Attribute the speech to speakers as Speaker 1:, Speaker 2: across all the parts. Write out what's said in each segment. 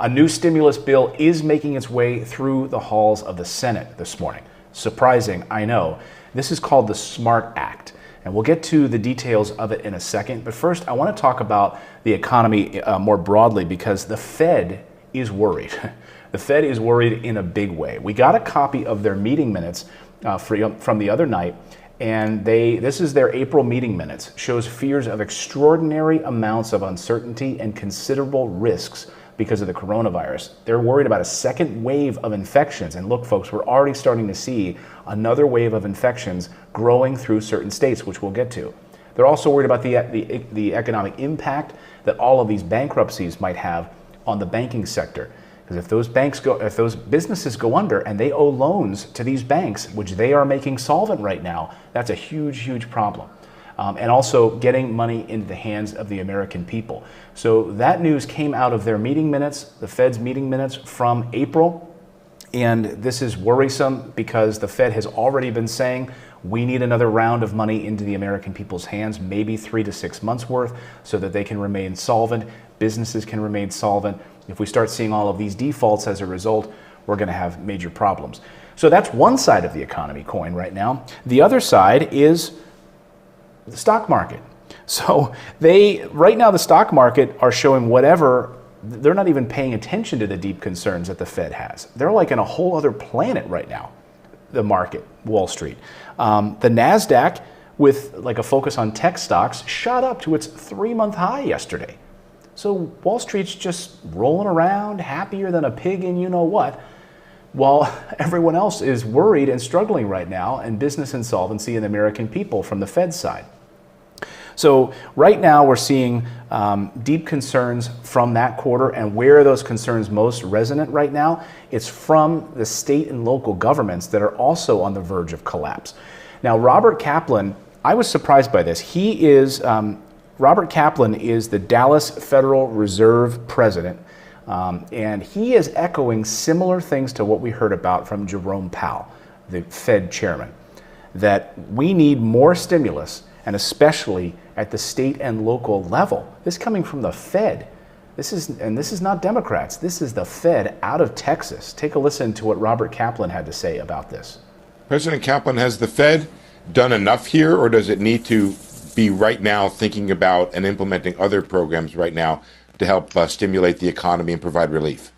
Speaker 1: A new stimulus bill is making its way through the halls of the Senate this morning. Surprising, I know. This is called the SMART Act, and we'll get to the details of it in a second. But first, I want to talk about the economy more broadly because the Fed is worried. The Fed is worried in a big way. We got a copy of their meeting minutes from the other night, and this is their April meeting minutes, shows fears of extraordinary amounts of uncertainty and considerable risks because of the coronavirus. They're worried about a second wave of infections. And look, folks, we're already starting to see another wave of infections growing through certain states, which we'll get to. They're also worried about the economic impact that all of these bankruptcies might have on the banking sector. Because if those businesses go under and they owe loans to these banks, which they are making solvent right now, that's a huge, huge problem. And also getting money into the hands of the American people. So that news came out of their meeting minutes, the Fed's meeting minutes from April. And this is worrisome because the Fed has already been saying we need another round of money into the American people's hands, maybe 3 to 6 months worth, so that they can remain solvent, businesses can remain solvent. If we start seeing all of these defaults as a result, we're going to have major problems. So that's one side of the economy coin right now. The other side is the stock market. So right now the stock market are showing they're not even paying attention to the deep concerns that the Fed has. They're like in a whole other planet right now, the market, Wall Street. The NASDAQ, with like a focus on tech stocks, shot up to its 3-month high yesterday. So Wall Street's just rolling around, happier than a pig in you know what, while everyone else is worried and struggling right now, and business insolvency in the American people from the Fed side. So right now we're seeing deep concerns from that quarter, and where are those concerns most resonant right now? It's from the state and local governments that are also on the verge of collapse. Now, Robert Kaplan, I was surprised by this. Robert Kaplan is the Dallas Federal Reserve president, and he is echoing similar things to what we heard about from Jerome Powell, the Fed chairman, that we need more stimulus, and especially at the state and local level. This is coming from the Fed. This is not Democrats. This is the Fed out of Texas. Take a listen to what Robert Kaplan had to say about this.
Speaker 2: President Kaplan, has the Fed done enough here, or does it need to be right now thinking about and implementing other programs right now to help stimulate the economy and provide relief?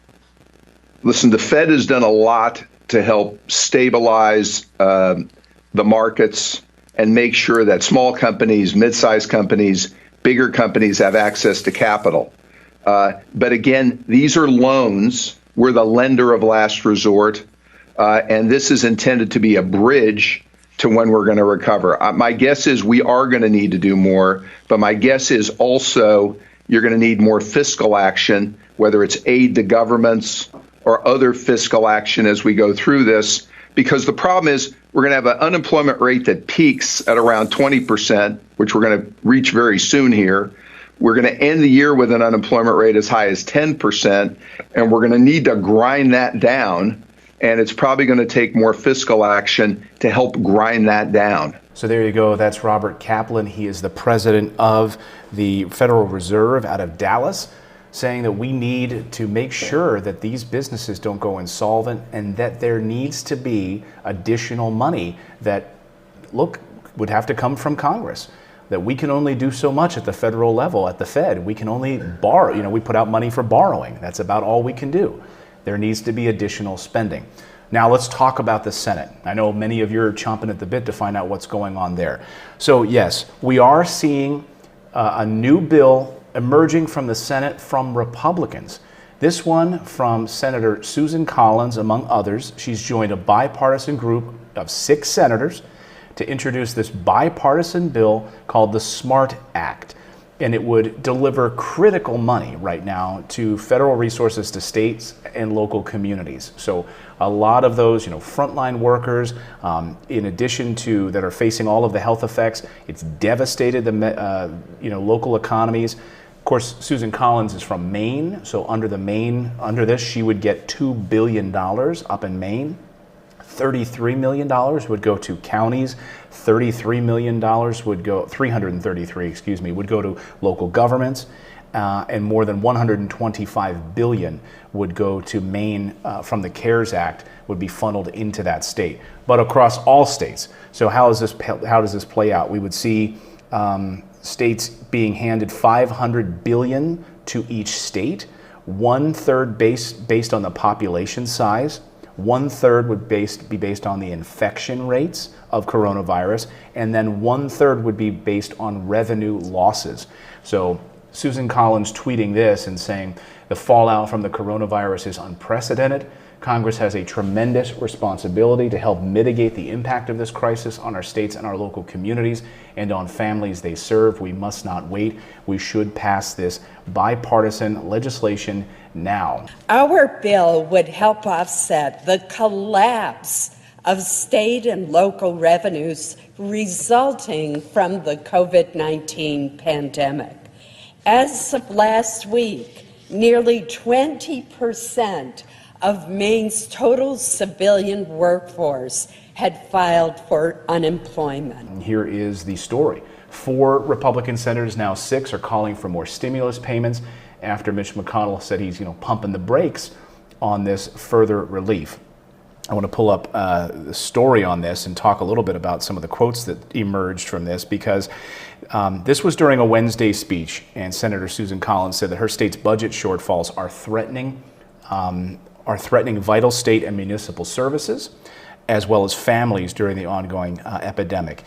Speaker 3: Listen, the Fed has done a lot to help stabilize the markets and make sure that small companies, mid-sized companies, bigger companies have access to capital. But again, these are loans. We're the lender of last resort, and this is intended to be a bridge to when we're going to recover. My guess is we are going to need to do more, but my guess is also you're going to need more fiscal action, whether it's aid to governments or other fiscal action as we go through this, because the problem is we're going to have an unemployment rate that peaks at around 20%, which we're going to reach very soon here. We're going to end the year with an unemployment rate as high as 10%, and we're going to need to grind that down. And it's probably going to take more fiscal action to help grind that down.
Speaker 1: So there you go. That's Robert Kaplan. He is the president of the Federal Reserve out of Dallas, saying that we need to make sure that these businesses don't go insolvent and that there needs to be additional money that, would have to come from Congress. That we can only do so much at the federal level, at the Fed. We can only borrow. We put out money for borrowing. That's about all we can do. There needs to be additional spending. Now let's talk about the Senate. I know many of you are chomping at the bit to find out what's going on there. So yes, we are seeing a new bill emerging from the Senate from Republicans. This one from Senator Susan Collins, among others. She's joined a bipartisan group of 6 senators to introduce this bipartisan bill called the SMART Act. And it would deliver critical money right now to federal resources to states and local communities. So a lot of those, frontline workers, in addition to that are facing all of the health effects, it's devastated the local economies. Of course, Susan Collins is from Maine, so under this, she would get $2 billion up in Maine. $33 million would go to counties. $333 would go to local governments. and more than 125 billion would go to Maine from the CARES Act, would be funneled into that state, but across all states. So how does this play out? We would see states being handed 500 billion to each state, 1/3 based on the population size, 1/3 would be based on the infection rates of coronavirus, and then 1/3 would be based on revenue losses. So Susan Collins tweeting this and saying the fallout from the coronavirus is unprecedented. Congress has a tremendous responsibility to help mitigate the impact of this crisis on our states and our local communities and on families they serve. We must not wait. We should pass this bipartisan legislation now.
Speaker 4: Our bill would help offset the collapse of state and local revenues resulting from the COVID-19 pandemic. As of last week, nearly 20% of Maine's total civilian workforce had filed for unemployment.
Speaker 1: And here is the story. 4 Republican senators, now 6, are calling for more stimulus payments after Mitch McConnell said he's pumping the brakes on this further relief. I want to pull up the story on this and talk a little bit about some of the quotes that emerged from this, because this was during a Wednesday speech, and Senator Susan Collins said that her state's budget shortfalls are threatening vital state and municipal services, as well as families during the ongoing epidemic.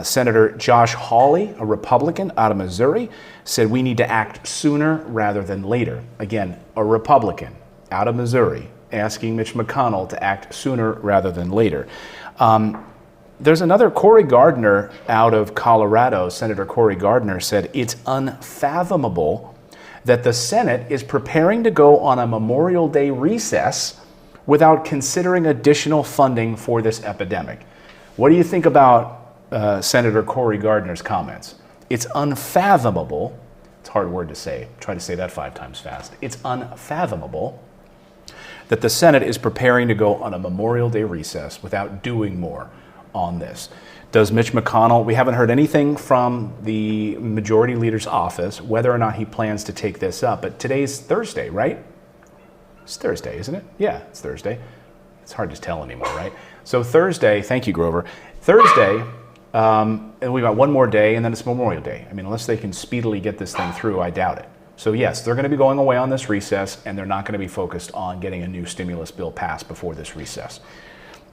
Speaker 1: Senator Josh Hawley, a Republican out of Missouri, said we need to act sooner rather than later. Again, a Republican out of Missouri asking Mitch McConnell to act sooner rather than later. There's another, Cory Gardner out of Colorado, Senator Cory Gardner said it's unfathomable that the Senate is preparing to go on a Memorial Day recess without considering additional funding for this epidemic. What do you think about Senator Cory Gardner's comments? It's unfathomable. It's a hard word to say. Try to say that 5 times fast. It's unfathomable that the Senate is preparing to go on a Memorial Day recess without doing more on this. Does Mitch McConnell, we haven't heard anything from the majority leader's office whether or not he plans to take this up, but today's Thursday, right? It's Thursday, isn't it? Yeah, it's Thursday. It's hard to tell anymore, right? So Thursday, thank you, Grover. Thursday, and we got one more day, and then it's Memorial Day. I mean, unless they can speedily get this thing through, I doubt it. So yes, they're going to be going away on this recess, and they're not going to be focused on getting a new stimulus bill passed before this recess.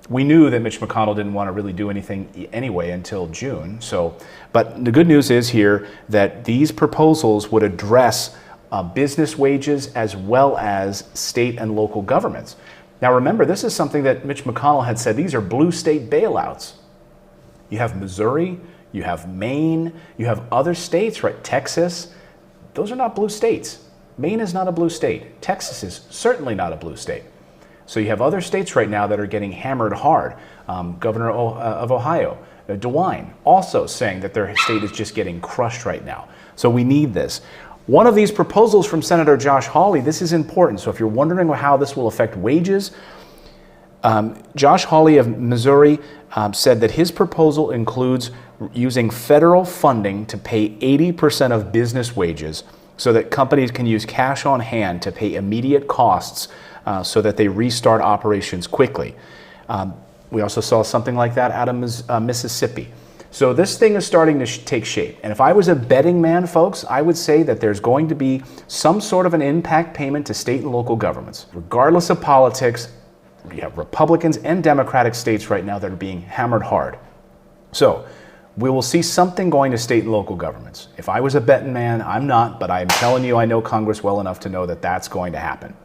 Speaker 1: We knew that Mitch McConnell didn't want to really do anything anyway until June. But the good news is here that these proposals would address business wages as well as state and local governments. Now remember, this is something that Mitch McConnell had said, these are blue state bailouts. You have Missouri, you have Maine, you have other states, right? Texas. Those are not blue states. Maine is not a blue state. Texas is certainly not a blue state. So you have other states right now that are getting hammered hard. Governor of Ohio, DeWine, also saying that their state is just getting crushed right now. So we need this. One of these proposals from Senator Josh Hawley, this is important. So if you're wondering how this will affect wages, Josh Hawley of Missouri said that his proposal includes using federal funding to pay 80% of business wages so that companies can use cash on hand to pay immediate costs so that they restart operations quickly. We also saw something like that out of Mississippi. So this thing is starting to take shape. And if I was a betting man, folks, I would say that there's going to be some sort of an impact payment to state and local governments. Regardless of politics, you have Republicans and Democratic states right now that are being hammered hard. So we will see something going to state and local governments. If I was a betting man, I'm not, but I'm telling you I know Congress well enough to know that that's going to happen.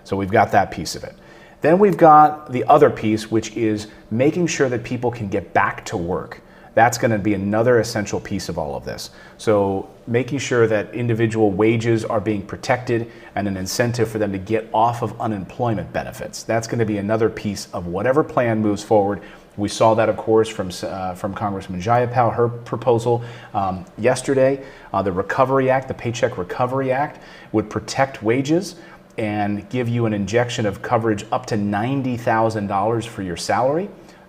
Speaker 1: So we've got that piece of it. Then we've got the other piece, which is making sure that people can get back to work. That's going to be another essential piece of all of this. So making sure that individual wages are being protected and an incentive for them to get off of unemployment benefits. That's going to be another piece of whatever plan moves forward. We saw that, of course, from Congressman Jayapal, her proposal yesterday. The Recovery Act, the Paycheck Recovery Act, would protect wages and give you an injection of coverage up to $90,000 for your salary.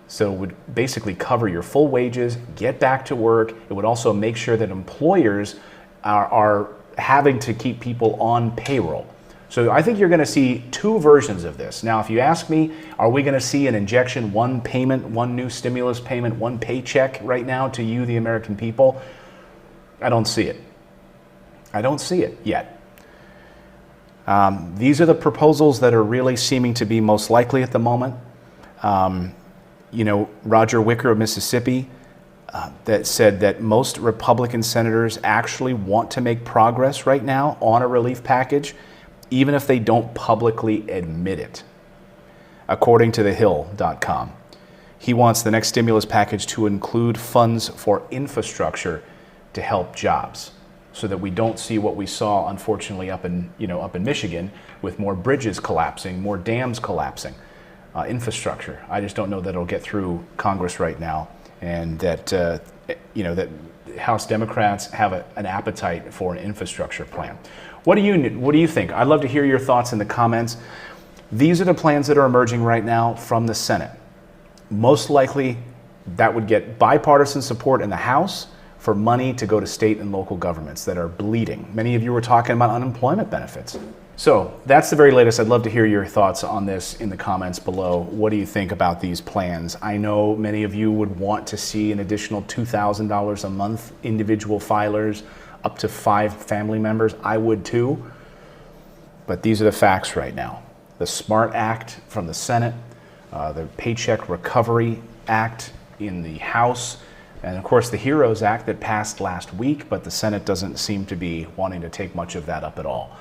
Speaker 1: So it would basically cover your full wages, get back to work. It would also make sure that employers are having to keep people on payroll. So I think you're going to see two versions of this. Now, if you ask me, are we going to see an injection, one payment, one new stimulus payment, one paycheck right now to you, the American people? I don't see it. I don't see it yet. These are the proposals that are really seeming to be most likely at the moment. Roger Wicker of Mississippi that said that most Republican senators actually want to make progress right now on a relief package, even if they don't publicly admit it, according to thehill.com. He wants the next stimulus package to include funds for infrastructure to help jobs, so that we don't see what we saw, unfortunately, up in Michigan, with more bridges collapsing, more dams collapsing. Infrastructure. I just don't know that it'll get through Congress right now, and that that House Democrats have an appetite for an infrastructure plan. What do you think? I'd love to hear your thoughts in the comments. These are the plans that are emerging right now from the Senate. Most likely, that would get bipartisan support in the House for money to go to state and local governments that are bleeding. Many of you were talking about unemployment benefits. So that's the very latest. I'd love to hear your thoughts on this in the comments below. What do you think about these plans? I know many of you would want to see an additional $2,000 a month, individual filers, up to 5 family members. I would too. But these are the facts right now. The SMART Act from the Senate, the Paycheck Recovery Act in the House, and of course the HEROES Act that passed last week, but the Senate doesn't seem to be wanting to take much of that up at all.